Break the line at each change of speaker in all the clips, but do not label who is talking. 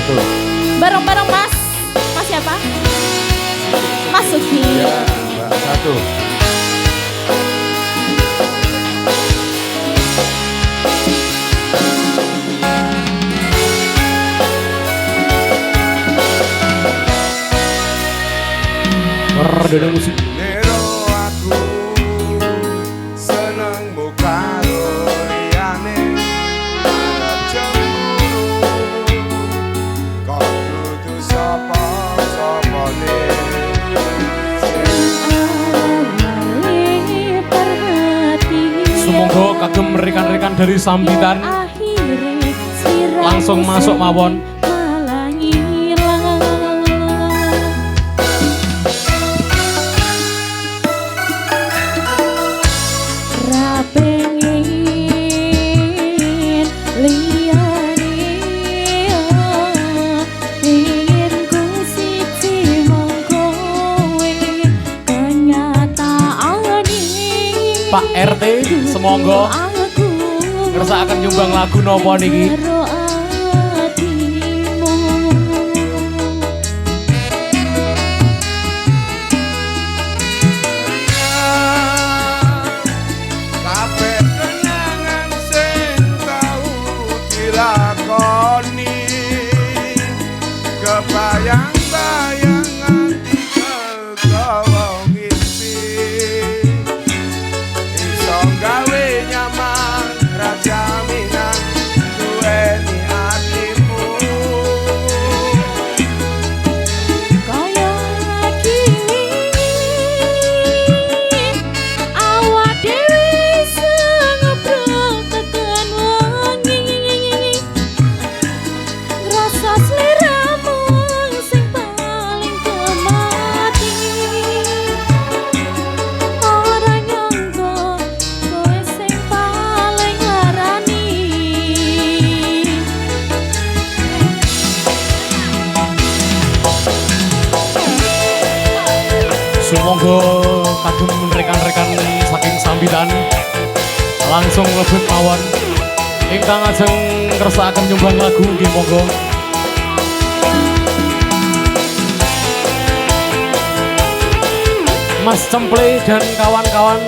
satu.
Bareng-bareng Mas. Mas siapa? Mas Sugi.
Ya, Mbak satu. Perdana musik.
Nero aku seneng karo liyane arep cemburu kok dudu sapa-sapane
Semoga kagem rekan-rekan dari Sambitan langsung masuk mawon. Pak RT, semoga ngersakaken nyumbang lagu nopo niki?
kabeh kenangan sing tau dilakoni kebayang-bayangan digawa mimpi iso gawe nyaman raja minang duweni atimu
Kaya kini awak dhewe sengobrol tekan wengi rasa sliramu sing paling kemati ora nyangka kowe sing paling ngarani
Semoga kagem rekan-rekan saking Sambitan langsung mlebet mawon. Ingkang ajeng ngersakaken nyumbang lagu nggih monggo. Mas Cemple dan kawan-kawan.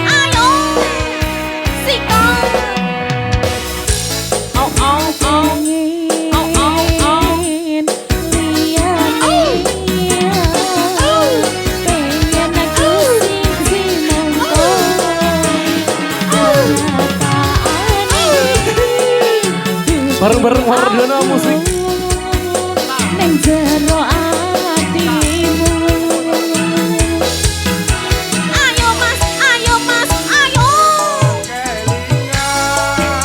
Ayo sikap oh oh oh oh oh oh pengen aku sing
Bareng-bareng Wardana musik.
neng jero atimu ayo mas ayo mas ayo
kelingan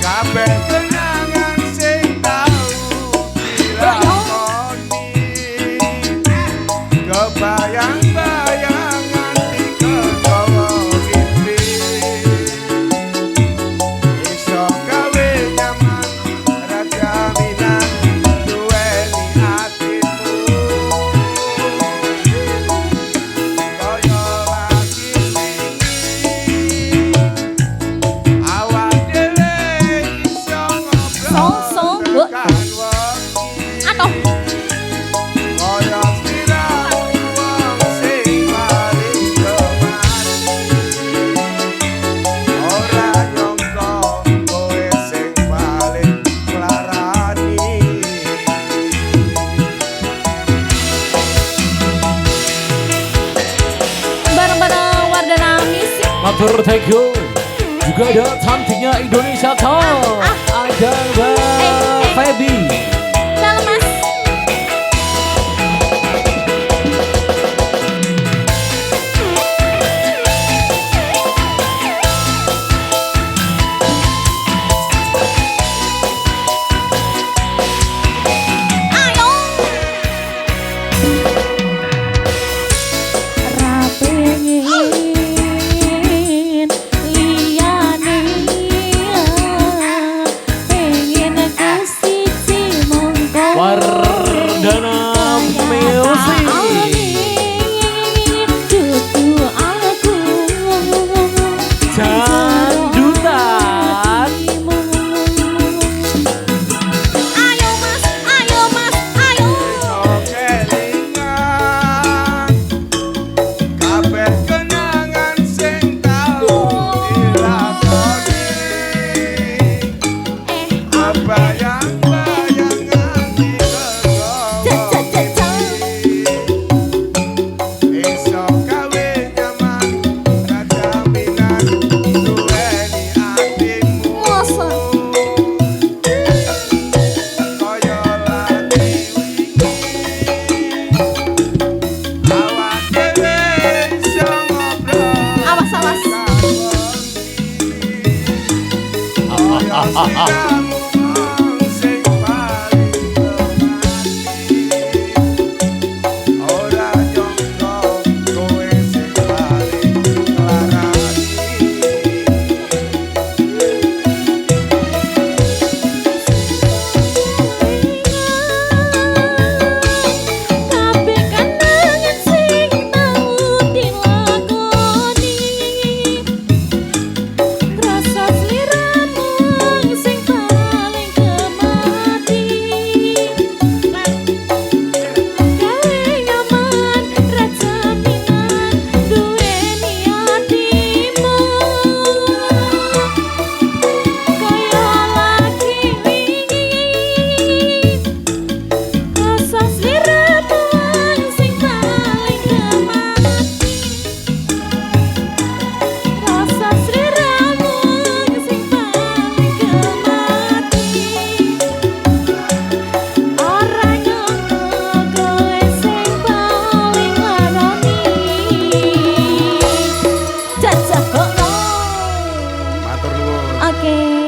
kabeh kenangan sing tau dilakoni kebayang-bayangan digawa mimpi iso gawe nyaman raja minang duweni atimu kaya lagi wingi awak dhewe iso
So,
ngobrol
Bu.
tekan wengi
atuh
kaya sliramu wong sing paling kemati ora nyangka kowe sing paling nglarani
bareng-bareng Wardana Music
Matur thank you. Juga ada cantiknya Indonesia Top. Ada Mbak Feby.
dalam mas ayo ra pengen liyane pengen aku siji
sliramu sing paling kemati. Ora nyangka kowe sing paling larani.
Kabeh kenangan sing tau dilakoni, rasa sliramu sing paling kemati. Gawe nyaman rasa minan duweni atimu, kaya lagi wingi. Rasa sliramu sing paling kemati. Rasa sliramu sing paling kemati. Ora nyangka kowe sing paling larani. Jajah kok.
Matur nuwun.
Oke.